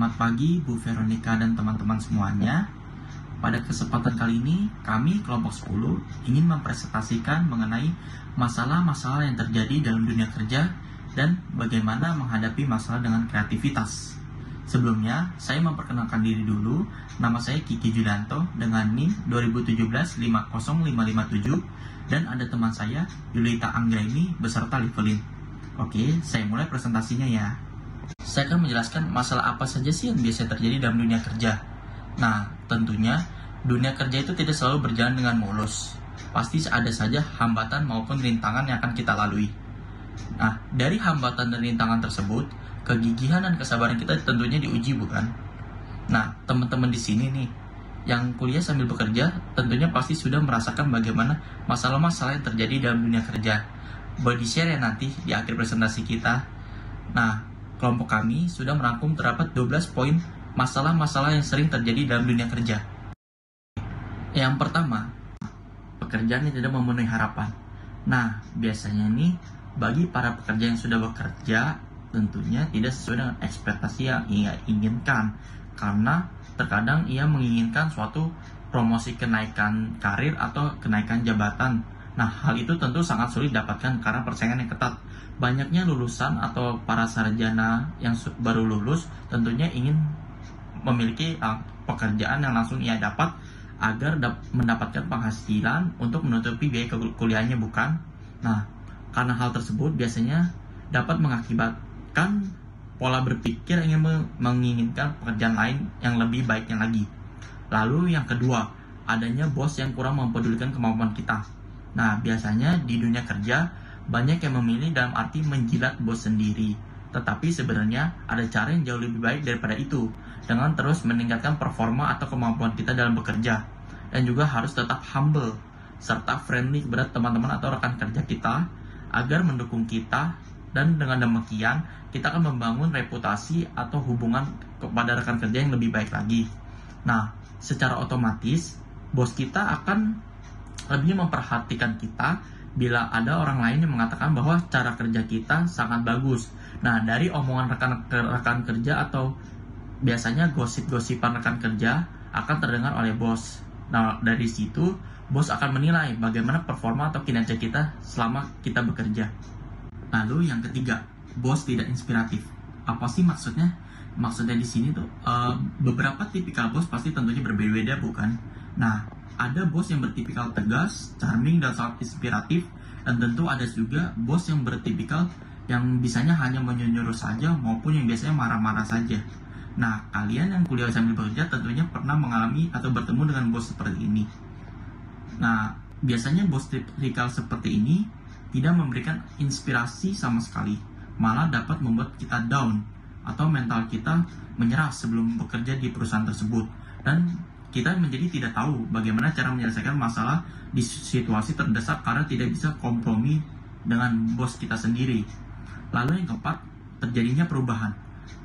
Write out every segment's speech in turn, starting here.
Selamat pagi Bu Veronica dan teman-teman semuanya. Pada kesempatan kali ini, kami kelompok 10 ingin mempresentasikan mengenai masalah-masalah yang terjadi dalam dunia kerja dan bagaimana menghadapi masalah dengan kreativitas. Sebelumnya, saya memperkenalkan diri dulu. Nama saya Kiki Julianto dengan NIM 2017-50557 dan ada teman saya Yulita Anggraini beserta Livelin. Oke, saya mulai presentasinya ya. Saya akan menjelaskan masalah apa saja sih yang biasa terjadi dalam dunia kerja. Nah, tentunya dunia kerja itu tidak selalu berjalan dengan mulus. Pasti ada saja hambatan maupun rintangan yang akan kita lalui. Nah, dari hambatan dan rintangan tersebut, kegigihan dan kesabaran kita tentunya diuji, bukan? Nah, teman-teman di sini nih, yang kuliah sambil bekerja, tentunya pasti sudah merasakan bagaimana masalah-masalah yang terjadi dalam dunia kerja. Boleh di-share ya nanti di akhir presentasi kita. Nah, kelompok kami sudah merangkum terdapat 12 poin masalah-masalah yang sering terjadi dalam dunia kerja. Yang pertama, pekerjaan yang tidak memenuhi harapan. Nah, biasanya nih, bagi para pekerja yang sudah bekerja, tentunya tidak sesuai dengan ekspektasi yang ia inginkan. Karena terkadang ia menginginkan suatu promosi kenaikan karir atau kenaikan jabatan. Nah, hal itu tentu sangat sulit didapatkan karena persaingan yang ketat. Banyaknya lulusan atau para sarjana yang baru lulus tentunya ingin memiliki pekerjaan yang langsung ia dapat agar mendapatkan penghasilan untuk menutupi biaya kuliahnya, bukan? Nah, karena hal tersebut biasanya dapat mengakibatkan pola berpikir yang menginginkan pekerjaan lain yang lebih baiknya lagi. Lalu yang kedua, adanya bos yang kurang mempedulikan kemampuan kita. Nah, biasanya di dunia kerja banyak yang memilih dalam arti menjilat bos sendiri. Tetapi sebenarnya ada cara yang jauh lebih baik daripada itu, dengan terus meningkatkan performa atau kemampuan kita dalam bekerja. Dan juga harus tetap humble, serta friendly kepada teman-teman atau rekan kerja kita, agar mendukung kita, dan dengan demikian kita akan membangun reputasi atau hubungan kepada rekan kerja yang lebih baik lagi. Nah, secara otomatis, bos kita akan lebih memperhatikan kita bila ada orang lain yang mengatakan bahwa cara kerja kita sangat bagus. Nah, dari omongan rekan kerja atau biasanya gosip-gosipan rekan kerja akan terdengar oleh bos. Nah, dari situ bos akan menilai bagaimana performa atau kinerja kita selama kita bekerja. Lalu yang ketiga, bos tidak inspiratif. Apa sih maksudnya? Maksudnya di sini tuh beberapa tipikal bos pasti tentunya berbeda-beda, bukan? Nah, ada bos yang bertipikal tegas, charming, dan sangat inspiratif. Dan tentu ada juga bos yang bertipikal yang bisanya hanya menyuruh saja maupun yang biasanya marah-marah saja. Nah, kalian yang kuliah sambil bekerja tentunya pernah mengalami atau bertemu dengan bos seperti ini. Nah, biasanya bos tipikal seperti ini tidak memberikan inspirasi sama sekali, malah dapat membuat kita down atau mental kita menyerah sebelum bekerja di perusahaan tersebut. Dan kita menjadi tidak tahu bagaimana cara menyelesaikan masalah di situasi terdesak karena tidak bisa kompromi dengan bos kita sendiri. Lalu yang keempat, terjadinya perubahan.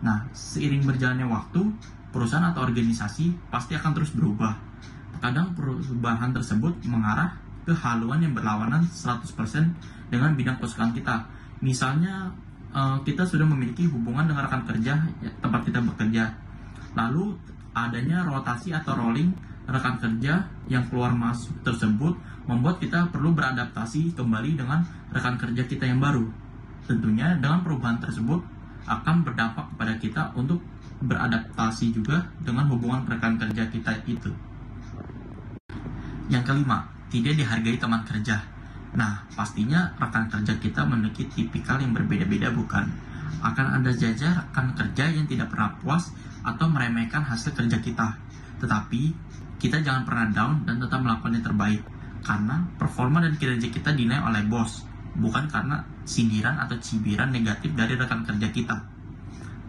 Nah, seiring berjalannya waktu, perusahaan atau organisasi pasti akan terus berubah. Kadang perubahan tersebut mengarah ke haluan yang berlawanan 100% dengan bidang kesukaan kita. Misalnya, kita sudah memiliki hubungan dengan rekan kerja tempat kita bekerja. Lalu adanya rotasi atau rolling rekan kerja yang keluar masuk tersebut membuat kita perlu beradaptasi kembali dengan rekan kerja kita yang baru. Tentunya dengan perubahan tersebut akan berdampak kepada kita untuk beradaptasi juga dengan hubungan rekan kerja kita itu. Yang kelima, tidak dihargai teman kerja. Nah, pastinya rekan kerja kita memiliki tipikal yang berbeda-beda, bukan? Akan ada saja rekan kerja yang tidak pernah puas atau meremehkan hasil kerja kita. Tetapi, kita jangan pernah down dan tetap melakukan yang terbaik. Karena performa dan kinerja kita dinilai oleh bos, bukan karena sindiran atau cibiran negatif dari rekan kerja kita.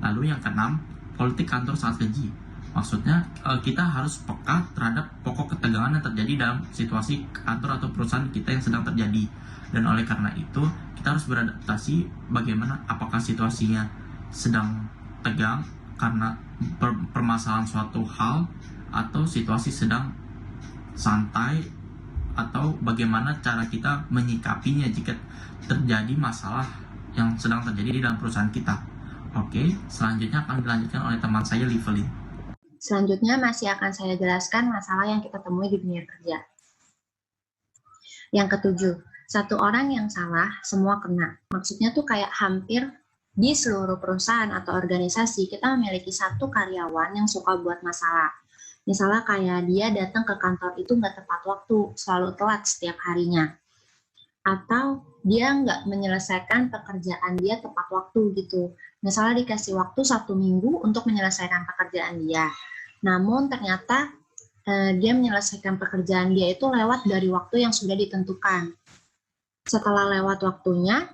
Lalu yang keenam, politik kantor saat keji. Maksudnya, kita harus peka terhadap pokok ketegangan yang terjadi dalam situasi kantor atau perusahaan kita yang sedang terjadi. Dan oleh karena itu, kita harus beradaptasi bagaimana apakah situasinya sedang tegang karena permasalahan suatu hal atau situasi sedang santai, atau bagaimana cara kita menyikapinya jika terjadi masalah yang sedang terjadi di dalam perusahaan kita. Oke, selanjutnya akan dilanjutkan oleh teman saya Livelin. Selanjutnya masih akan saya jelaskan masalah yang kita temui di dunia kerja. Yang ketujuh, satu orang yang salah, semua kena. Maksudnya tuh kayak hampir di seluruh perusahaan atau organisasi, kita memiliki satu karyawan yang suka buat masalah. Misalnya kayak dia datang ke kantor itu nggak tepat waktu, selalu telat setiap harinya. Atau dia nggak menyelesaikan pekerjaan dia tepat waktu gitu. Misalnya dikasih waktu 1 minggu untuk menyelesaikan pekerjaan dia. Namun ternyata dia menyelesaikan pekerjaan dia itu lewat dari waktu yang sudah ditentukan. Setelah lewat waktunya,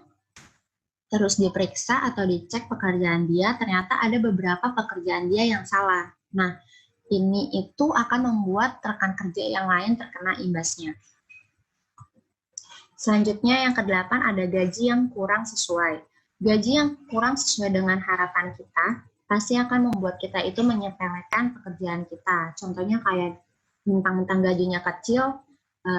terus diperiksa atau dicek pekerjaan dia, ternyata ada beberapa pekerjaan dia yang salah. Nah, ini itu akan membuat rekan kerja yang lain terkena imbasnya. Selanjutnya yang ke-8 ada gaji yang kurang sesuai. Gaji yang kurang sesuai dengan harapan kita pasti akan membuat kita itu menyepelekan pekerjaan kita. Contohnya kayak mentang-mentang gajinya kecil,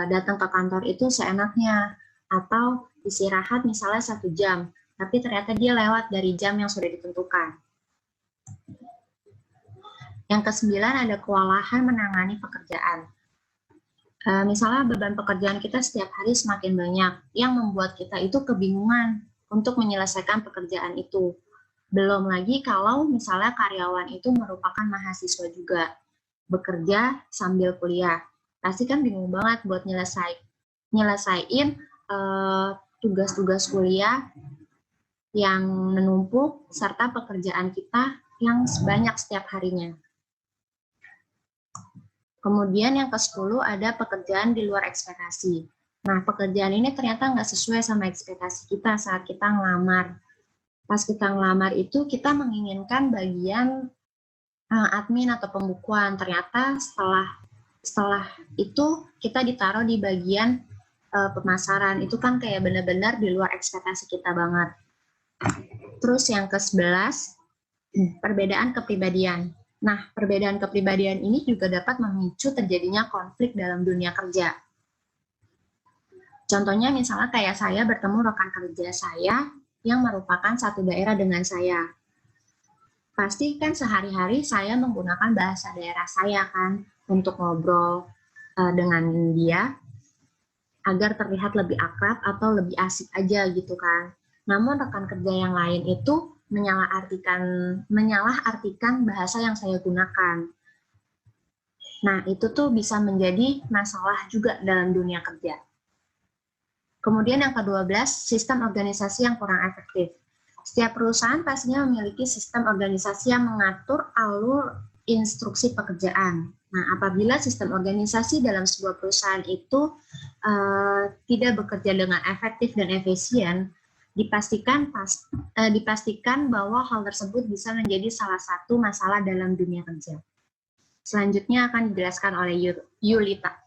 datang ke kantor itu seenaknya, atau istirahat misalnya 1 jam, tapi ternyata dia lewat dari jam yang sudah ditentukan. Yang ke-9 ada kewalahan menangani pekerjaan. Misalnya beban pekerjaan kita setiap hari semakin banyak, yang membuat kita itu kebingungan untuk menyelesaikan pekerjaan itu. Belum lagi kalau misalnya karyawan itu merupakan mahasiswa juga, bekerja sambil kuliah. Pasti kan bingung banget buat nyelesain tugas-tugas kuliah yang menumpuk, serta pekerjaan kita yang banyak setiap harinya. Kemudian yang ke-10 ada pekerjaan di luar ekspektasi. Nah, pekerjaan ini ternyata nggak sesuai sama ekspektasi kita saat kita ngelamar. Pas kita ngelamar itu, kita menginginkan bagian admin atau pembukuan. Ternyata setelah itu kita ditaruh di bagian pemasaran. Itu kan kayak benar-benar di luar ekspektasi kita banget. Terus yang ke-11, perbedaan kepribadian. Nah, perbedaan kepribadian ini juga dapat memicu terjadinya konflik dalam dunia kerja. Contohnya misalnya kayak saya bertemu rekan kerja saya yang merupakan satu daerah dengan saya. Pasti kan sehari-hari saya menggunakan bahasa daerah saya kan untuk ngobrol dengan dia agar terlihat lebih akrab atau lebih asik aja gitu kan. Namun rekan kerja yang lain itu menyalahartikan bahasa yang saya gunakan. Nah, itu tuh bisa menjadi masalah juga dalam dunia kerja. Kemudian yang ke-12, sistem organisasi yang kurang efektif. Setiap perusahaan pastinya memiliki sistem organisasi yang mengatur alur instruksi pekerjaan. Nah, apabila sistem organisasi dalam sebuah perusahaan itu tidak bekerja dengan efektif dan efisien, dipastikan bahwa hal tersebut bisa menjadi salah satu masalah dalam dunia kerja. Selanjutnya akan dijelaskan oleh Yulita.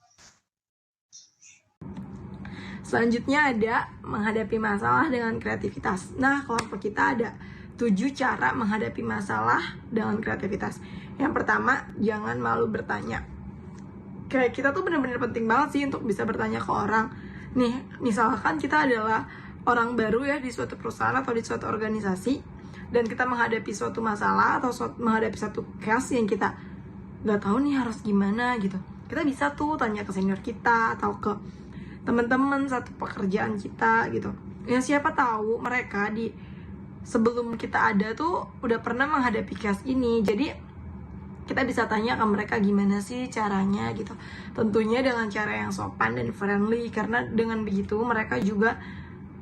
Selanjutnya ada menghadapi masalah dengan kreativitas. Nah, kelompok kita ada 7 cara menghadapi masalah dengan kreativitas. Yang pertama, jangan malu bertanya. Kayak kita tuh bener-bener penting banget sih untuk bisa bertanya ke orang. Nih, misalkan kita adalah orang baru ya di suatu perusahaan atau di suatu organisasi, dan kita menghadapi suatu masalah atau menghadapi suatu case yang kita nggak tahu nih harus gimana gitu. Kita bisa tuh tanya ke senior kita atau ke teman-teman satu pekerjaan kita gitu. Ya siapa tahu mereka di sebelum kita ada tuh udah pernah menghadapi case ini. Jadi kita bisa tanya ke mereka gimana sih caranya gitu. Tentunya dengan cara yang sopan dan friendly, karena dengan begitu mereka juga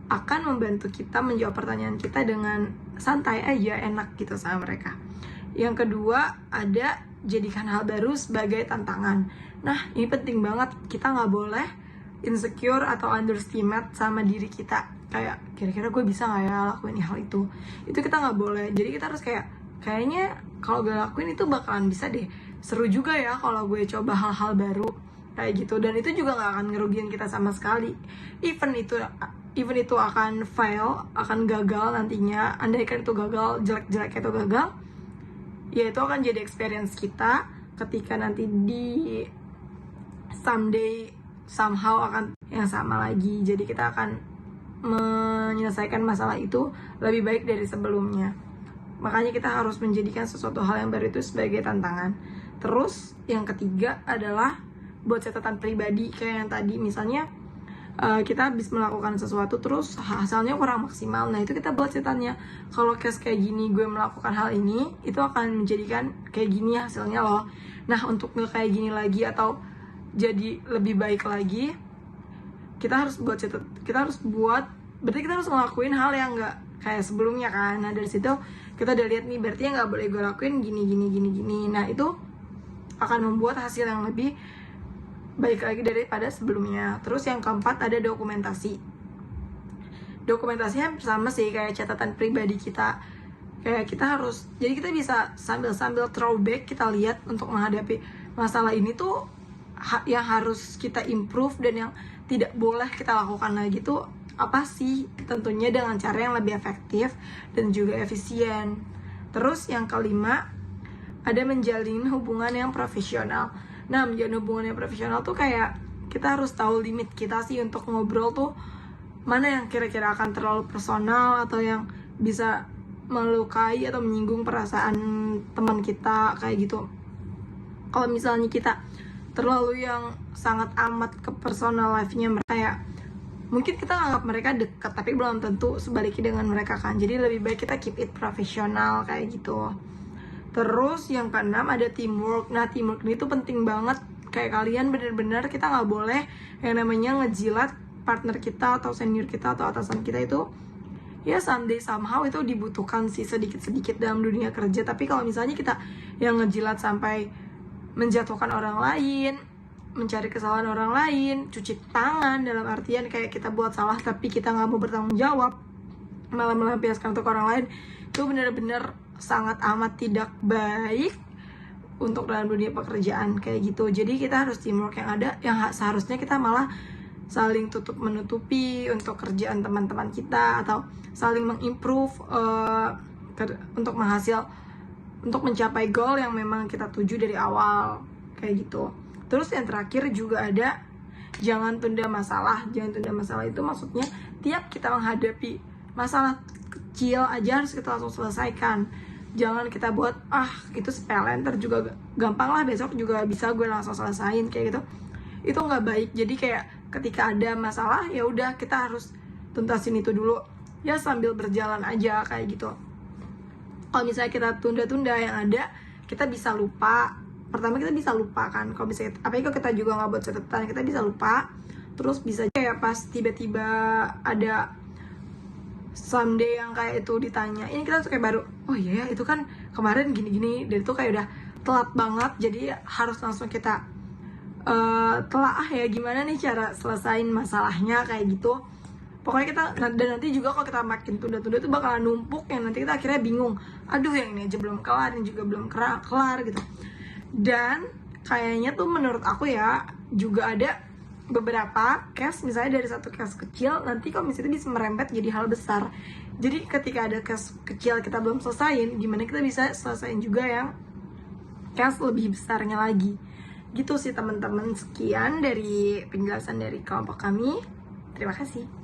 akan membantu kita menjawab pertanyaan kita dengan santai aja, enak gitu sama mereka. Yang kedua ada jadikan hal baru sebagai tantangan. Nah, ini penting banget. Kita nggak boleh insecure atau underestimate sama diri kita, kayak kira-kira gue bisa nggak ya lakuin hal itu kita nggak boleh. Jadi kita harus kayaknya kalau gue lakuin itu bakalan bisa deh, seru juga ya kalau gue coba hal-hal baru kayak gitu, dan itu juga nggak akan ngerugiin kita sama sekali. Even itu akan fail, akan gagal nantinya, andaikan itu gagal, jelek-jeleknya itu gagal, ya itu akan jadi experience kita ketika nanti di someday somehow akan yang sama lagi. Jadi kita akan menyelesaikan masalah itu lebih baik dari sebelumnya. Makanya kita harus menjadikan sesuatu hal yang baru itu sebagai tantangan. Terus yang ketiga adalah buat catatan pribadi, kayak yang tadi misalnya kita habis melakukan sesuatu terus hasilnya kurang maksimal, nah itu kita buat catatannya. Kalau case kayak gini, gue melakukan hal ini, itu akan menjadikan kayak gini hasilnya loh. Nah untuk nggak kayak gini lagi atau jadi lebih baik lagi, kita harus buat berarti kita harus ngelakuin hal yang nggak kayak sebelumnya kan. Nah dari situ kita udah lihat nih, berarti yang nggak boleh gue lakuin gini. Nah itu akan membuat hasil yang lebih baik lagi daripada sebelumnya. Terus yang keempat ada dokumentasi. Dokumentasinya sama sih kayak catatan pribadi kita. Kayak kita harus, jadi kita bisa sambil throwback, kita lihat untuk menghadapi masalah ini tuh yang harus kita improve dan yang tidak boleh kita lakukan lagi tuh apa sih. Tentunya dengan cara yang lebih efektif dan juga efisien. Terus yang kelima ada menjalin hubungan yang profesional. Nah, menjalin hubungan yang profesional tuh kayak kita harus tahu limit kita sih untuk ngobrol tuh, mana yang kira-kira akan terlalu personal atau yang bisa melukai atau menyinggung perasaan teman kita kayak gitu. Kalau misalnya kita terlalu yang sangat amat ke personal life-nya mereka, kayak mungkin kita anggap mereka dekat tapi belum tentu sebaliknya dengan mereka kan. Jadi lebih baik kita keep it profesional kayak gitu. Terus yang keenam ada teamwork. Nah teamwork ini tuh penting banget. Kayak kalian bener-bener kita nggak boleh yang namanya ngejilat partner kita atau senior kita atau atasan kita itu. Ya someday somehow itu dibutuhkan sih sedikit-sedikit dalam dunia kerja. Tapi kalau misalnya kita yang ngejilat sampai menjatuhkan orang lain, mencari kesalahan orang lain, cuci tangan dalam artian kayak kita buat salah tapi kita nggak mau bertanggung jawab, malah melampiaskan untuk orang lain, itu bener-bener sangat amat tidak baik untuk dalam dunia pekerjaan kayak gitu. Jadi kita harus teamwork yang ada, yang seharusnya kita malah saling tutup menutupi untuk kerjaan teman-teman kita atau saling mengimprove untuk mencapai goal yang memang kita tuju dari awal kayak gitu. Terus yang terakhir juga ada jangan tunda masalah. Jangan tunda masalah itu maksudnya tiap kita menghadapi masalah kecil aja harus kita langsung selesaikan. Jangan kita buat itu sepele, ntar juga gampang lah, besok juga bisa gue langsung selesain kayak gitu. Itu nggak baik. Jadi kayak ketika ada masalah ya udah kita harus tuntasin itu dulu. Ya sambil berjalan aja kayak gitu. Kalau misalnya kita tunda-tunda yang ada, kita bisa lupa. Pertama kita bisa lupa kan. Kalau misalnya apalagi kalau kita juga nggak buat catatan, kita bisa lupa. Terus bisa kayak pas tiba-tiba ada someday yang kayak itu ditanya, ini kita tuh kayak baru, oh iya itu kan kemarin gini-gini, dan itu kayak udah telat banget. Jadi harus langsung kita telah ya gimana nih cara selesain masalahnya kayak gitu. Pokoknya kita, dan nanti juga kalau kita makin tunda-tunda itu bakalan numpuk yang nanti kita akhirnya bingung, aduh yang ini aja belum kelar, ini juga belum kelar gitu. Dan kayaknya tuh menurut aku ya juga ada beberapa case, misalnya dari satu case kecil nanti kalau misalnya itu bisa merembet jadi hal besar. Jadi ketika ada case kecil kita belum selesain, gimana kita bisa selesain juga yang case lebih besarnya lagi. Gitu sih teman-teman. Sekian dari penjelasan dari kelompok kami. Terima kasih.